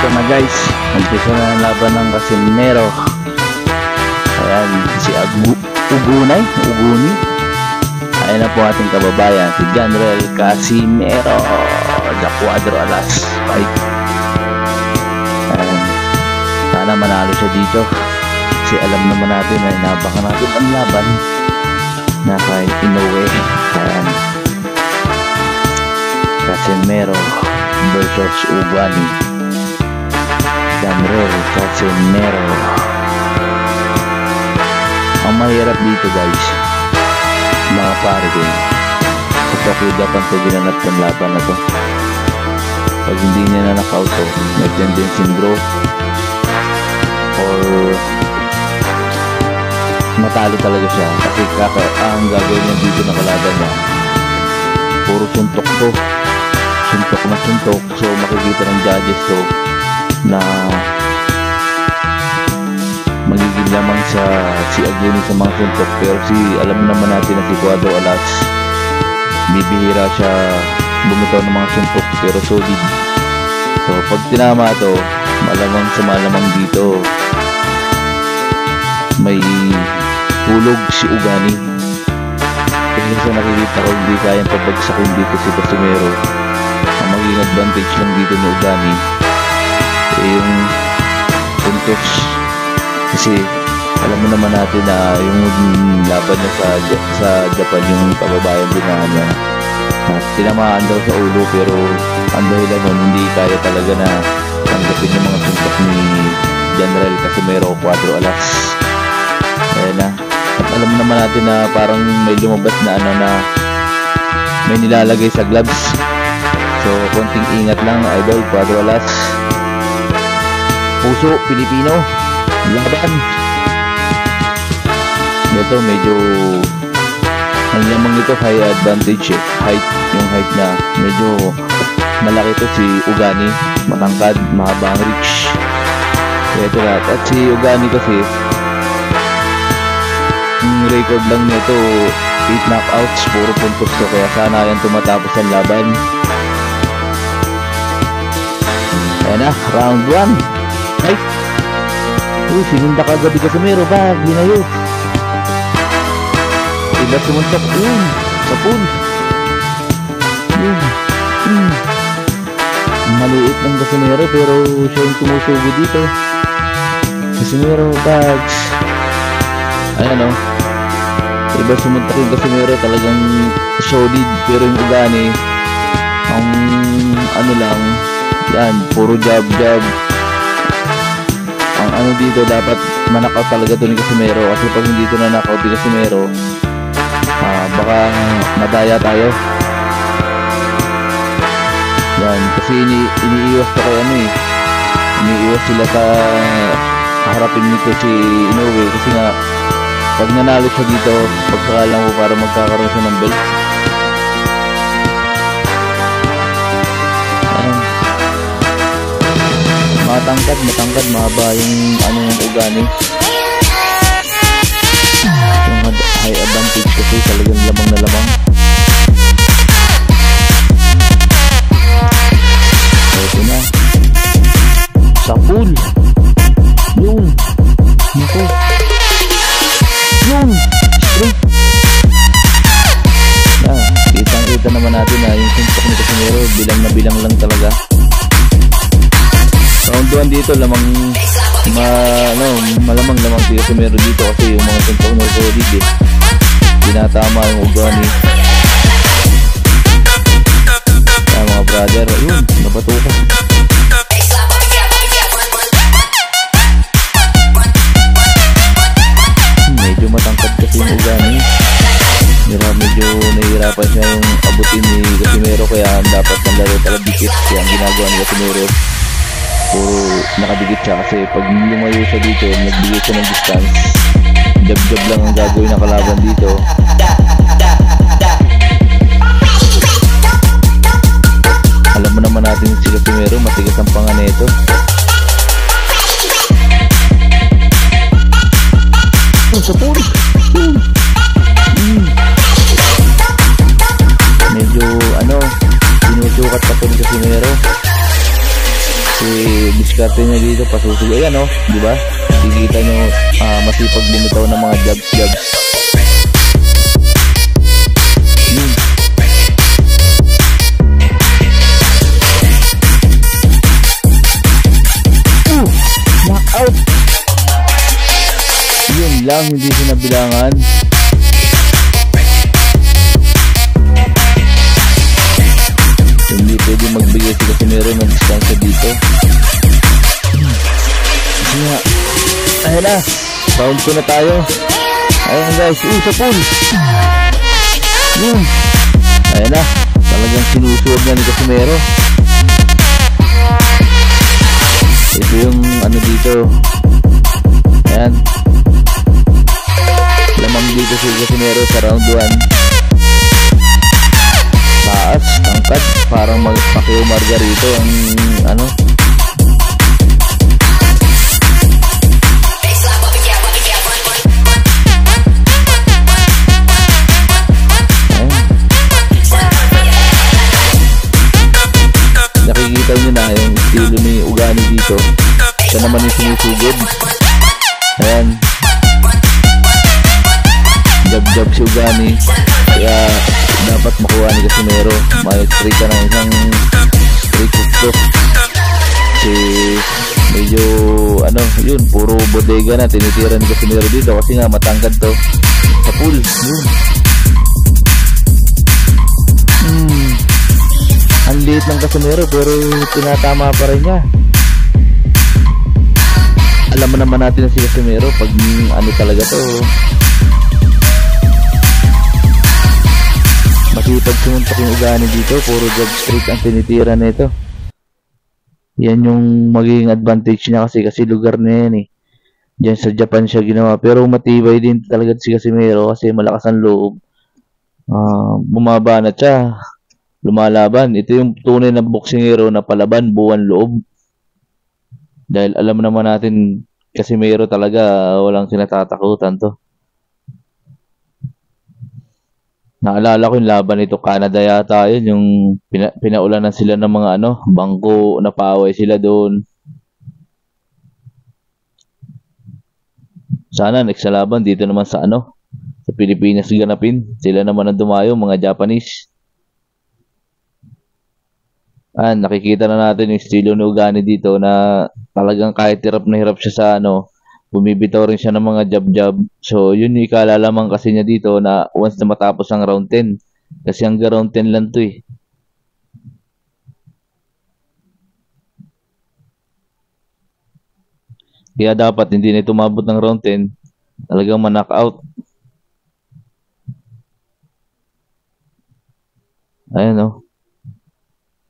Ito na guys, umpisa na ang laban ng Casimero. Ayan, si Uguni. Ayan na po ating kababayan, si General Casimero, the Cuadro Alas fight. Ayan, sana manalo siya dito kasi alam naman natin na inabakan natin ang laban na kay Inoue. Ayan, Casimero versus Uguni. General Casimero. Ang mahirap dito guys, mga pare ko, sa Tokyo Japan sa ginanap ng laban na to. Pag hindi niya na knockout to, may tendency bro or matalo talaga siya kasi ang gagawin niya dito na kalaban niya puro suntok to, suntok na suntok. So makikita ng judges to na magiging lamang sa si Uguni sa mga suntok, pero alam naman natin na si Cuadro Alas bibihira siya bumitaw ng mga suntok pero solid. So pag tinama to, malamang sa malamang dito may hulog si Uguni kasi sa nakikita ko hindi kayang pabagsakin dito si Casimero. Ang magiging advantage lang dito ni Uguni yung puntos kasi alam mo naman natin na yung laban niya sa Japan, yung kababayan din na tinamaan daw sa ulo, pero ang dahilan nun hindi kaya talaga na tanggapin yung mga suntok ni General Casimero Cuadro Alas. Ayan na, at alam naman natin na parang may lumabas na na may nilalagay sa gloves, so konting ingat lang idol Cuadro Alas. Puso Pilipino laban. Ito medyo ang lamang nito high advantage height, yung height na medyo malaki to si Uguni, matangkad, mahaba ang reach. Kaya ito lahat. At si Uguni kasi yung record lang nito 8 knockouts, puro puntos to, kaya sana yan tumatapos ang laban. Ayan na, round 1. Ay! Uy, sinundak agad di Casimero ba? Ginayo. Sila sumuntok. Yun, sa pool. Yun. Maliit ng Casimero pero siya yung tumusugo dito. Casimero bags. Ayan o. Iba sumuntok yung Casimero, talagang solid, pero yung Uguni ang ano lang, yan, puro jab. Ang ano dito, dapat manakaw talaga to ni Casimero, kasi pag hindi ito na knockout ni Casimero, baka madaya tayo. Yan, kasi iniiwas to kay ano iniiwas sila sa harapin nito si Inoue, kasi nga pag nanalo siya dito, pagkakalang ko para magkakaroon siya ng belt. Matangkad, mahaba yung ano yung Uguni. Yung high advantage kasi talagang lamang na lamang. So ito na sa pool. Yun, nako, yun, straight. Kitang-kita naman natin na yung suntok ni Casimero bilang lang talaga. Round 1 dito lamang malamang si Casimero dito kasi yung mga suntok na solid tinatama yung Uguni. Kaya mga brother, yun, napatukan. Medyo matangkad kasi yung Uguni, medyo nahihirapan siya yung abutin ni Casimero, kaya dapat ng laro talaga dikit. Kaya ang ginagawa ni Casimero, puro nakadikit siya kasi pag lumayo siya dito, nagbigay siya ng distance, jab lang ang gagawin na kalaban dito. Alam mo naman natin si Casimero, matigas ang panga nito. Sa pool, medyo sinusukat pa ito ni Casimero. Diskarte niya dito, pasusug. Ayan o, di ba? Kikita nyo, masipag bumitaw ng mga jabs. Knockout! Yun lang, hindi sinabilangan. Hindi pwede magbigay si Casimero ng distansya dito. Kasi nga, ayun na, round 2 na tayo. Ayun guys, sa pool. Ayun na, talagang sinusuwag na ni Casimero. Ito yung ano dito. Ayan, lamang dito si Casimero sa round 1. Taas, angkat, parang mag-Pacquiao Margarito ang ano. Nakikita nyo na yung estilo ni Ugani dito. Siya naman yung sumusugod. Ayan, jab si Ugani. Kaya dapat makuha ni Casimero. May straight ka ng isang straight hook. Kasi medyo ano yun, puro bodega na tinitira ni Casimero dito. Kasi nga matangkad to sa pool. Yun, ang liit ng Casimero pero tinatama pa rin niya. Alam mo naman natin na si Casimero pag ano talaga to, masipag sumuntok yung Ugani dito. Puro jab straight ang tinitira nito. Yan yung magiging advantage niya kasi lugar na yan eh. Diyan sa Japan siya ginawa. Pero matibay din talaga si Casimero kasi malakas ang loob. Bumaba na siya, lumalaban. Ito yung tunay na boksingero na palaban, buwan loob. Dahil alam naman natin Casimero talaga walang kinatatakutan to. Naalala ko yung laban nito Canada yata yun, yung pinaulanan sila ng mga ano, bangko, napaway sila doon. Sana next na laban dito naman sa ano, sa Pilipinas ganapin. Sila naman ang dumayo, mga Japanese. Nakikita na natin yung estilo ni Ugani dito na talagang kahit hirap na hirap siya sa ano, bumibitaw rin siya ng mga jab. So, yun yung ikalalaman kasi niya dito na once na matapos ang round 10. Kasi hanggang round 10 lang to eh. Kaya dapat hindi na ito mabot ng round 10. Talagang ma-knockout. Ayan o.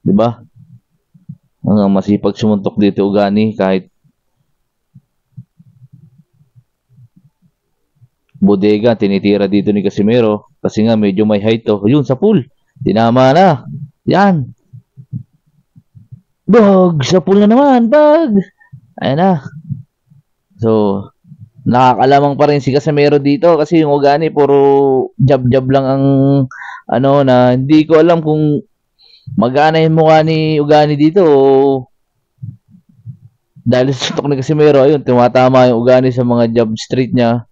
Diba? Ang masipag sumuntok dito Ugani kahit bodega tinitira dito ni Casimero kasi nga medyo may height to. Yun sa pool, tinama na. Yan, bag sa pool na naman, bag. Ayan na. So nakakalamang pa rin si Casimero dito kasi yung Ugani puro jab lang ang ano, na hindi ko alam kung mag-ana yung mukha ni Ugani dito dahil sa suntok ni Casimero. Ayun, tumatama yung Ugani sa mga jab straight niya.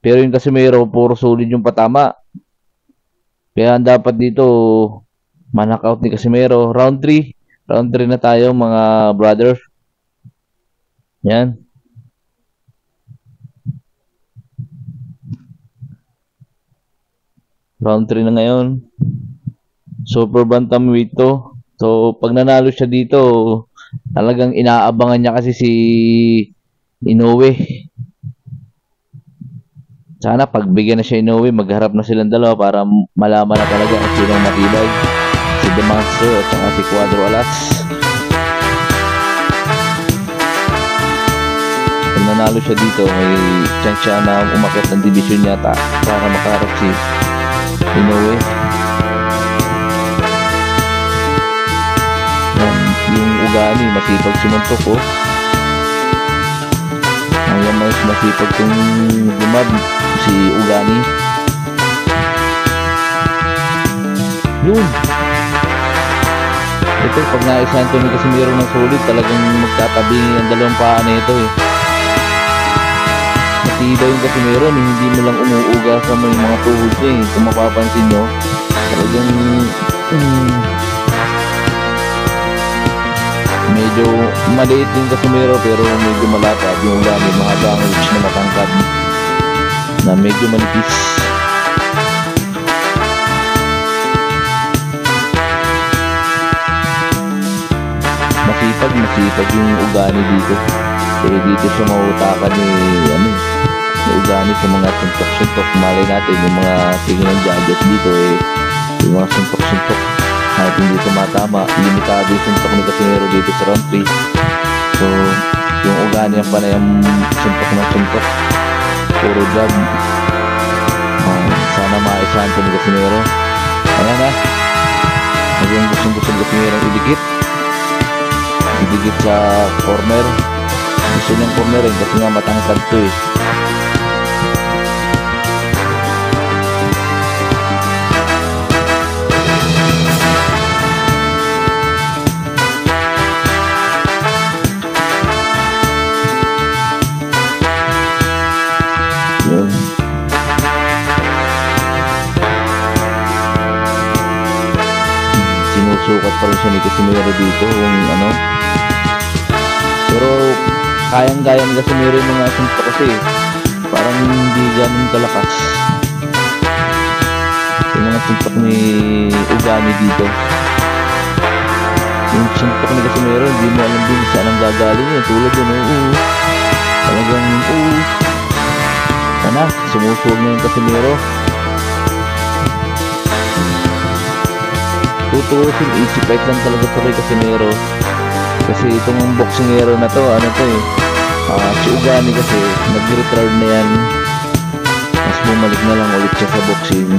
Pero yung Casimero, puro solid yung patama. Kaya dapat dito, ma-knockout ni Casimero. Round 3 na tayo mga brother. Yan. Round 3 na ngayon. Super bantamweight to. So, pag nanalo siya dito, talagang inaabangan niya kasi si Inoue. Sana pagbigyan na siya Inoue, magharap na silang dalawa para malaman na talaga kung sinong matibay. Si Demaster at saka si Cuadro Alas. Pag nanalo siya dito, may chance siya na umakyat ng division yata para makaharap si Inoue. Yung Ugani, masipag sumuntok oh. Hanggang mas masipag kung gumab si Ugani. Yun. Ito, pag naisahan to ni Casimiro ng solid, talagang magtatabi ang dalawang paa na ito eh. Matibay yung Casimiro, hindi mo lang umuuga sa may mga tuhod niya eh. Kung mapapansin nyo, talagang medyo maliit yung Casimiro pero medyo malapad yung Ugani. Mahaba ang reach na matangkad na medyo manipis. Masipag yung Ugani dito. Kaya dito siya mautakan ni Ugani sa mga suntok-suntok. Malay natin yung mga tingin ng judges dito eh, yung mga suntok-suntok kahit hindi tumatama, limitado yung suntok ni Casimiro dito sa round 3. So yung Ugani ang panay ang suntok ng suntok, puro jab. Sana maisahan to ni Casimiro. Ayan na, yung gusto Casimiro idikit sa corner. Gusto niyang corner rin kasi nga matangkad to eh. Yun. Sinusukat pa rin siya ni Casimiro dito kung ano. Pero kayang-kaya ni Casimiro yung mga suntok kasi parang hindi ganun kalakas yung mga suntok ni Ugani dito. Yung suntok ni Casimiro hindi mo alam din saan ang gagaling yun. Tulad yun, talagang sana sumusuwag na yung Casimiro. Tutuusin, easy fight lang talaga to kay Casimiro. Kasi itong boxingero na to, si Ugani kasi nag-retire na yan. Mas bumalik na lang ulit siya sa boxing.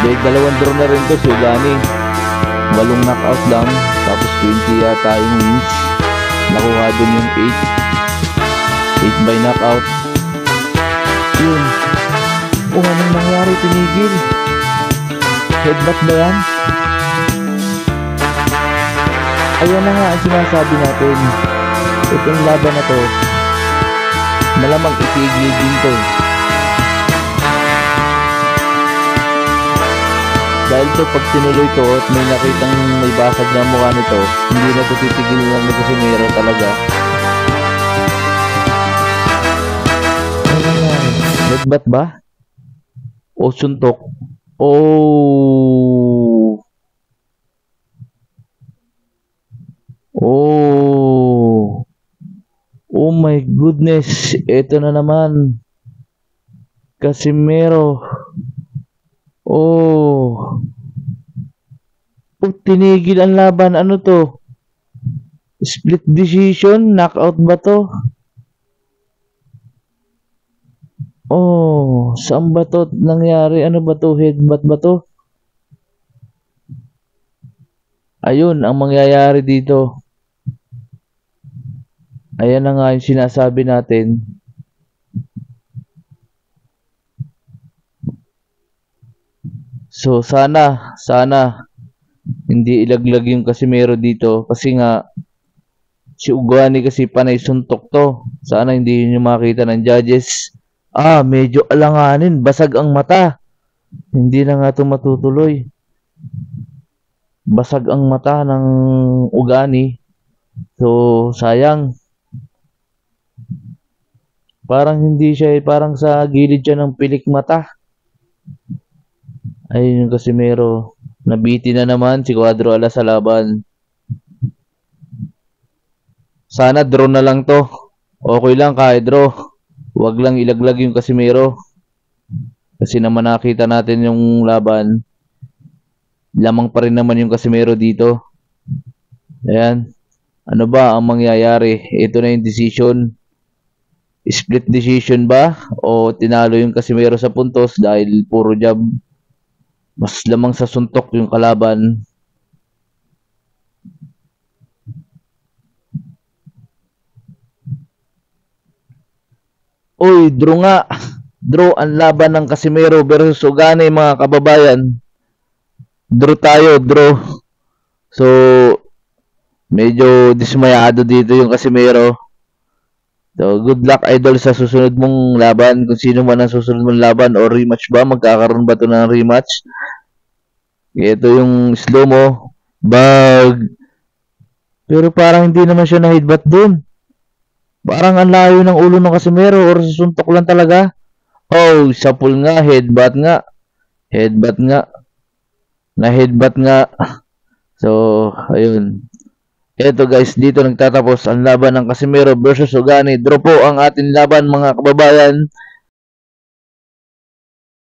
Dahil dalawang draw na rin to si Ugani. 8 knockout lang, tapos 20 yata yung wins. Nakuha dun yung 8 by knockout. Yun. Anong nangyari? Tinigil. Headbutt ba yan? Ayan na nga ang sinasabi natin. Itong laban na to, malamang itigil din to. Dahil to pag tinuloy to at may nakitang may basag na mukha nito, hindi na to titigil lang ni Casimiro talaga. Headbutt ba? O suntok? Oh my goodness, ito na naman Casimiro. Tinigil ang laban. Ano to? Split decision? Knockout ba to? Saan ba to nangyari? Ano ba to? Headbutt ba to? Ayun ang mangyayari dito. Ayan na nga yung sinasabi natin. So sana hindi ilaglag yung Casimiro dito kasi nga si Ugani kasi panay suntok to. Sana hindi nyo makita ng judges. Medyo alanganin, basag ang mata. Hindi na nga ito matutuloy. Basag ang mata ng Ugani. So, sayang. Parang hindi siya, parang sa gilid siya ng pilik mata. Ayun yung Casimiro. Nabiti na naman si Cuadro Alas sa laban. Sana draw na lang to. Okay lang kahit draw. Huwag lang ilaglag yung Casimiro. Kasi naman nakita natin yung laban. Lamang pa rin naman yung Casimiro dito. Ayan. Ano ba ang mangyayari? Ito na yung decision. Split decision ba? O tinalo yung Casimiro sa puntos dahil puro jab? Mas lamang sa suntok yung kalaban. Draw nga. Draw ang laban ng Casimero versus Ugani, mga kababayan. Draw tayo, draw. So, medyo dismayado dito yung Casimero. So, good luck, idol, sa susunod mong laban. Kung sino man ang susunod mong laban o rematch ba, magkakaroon ba ito ng rematch? Ito yung slow mo. Bag. Pero parang hindi naman siya na-headbutt dun. Parang ang layo ng ulo ng Casimero or susuntok lang talaga. Oh, sapul nga, headbutt nga. Headbutt nga. Na-headbutt nga. So, ayun. Ito guys, dito nagtatapos ang laban ng Casimero versus Ugani. Draw po ang ating laban, mga kababayan.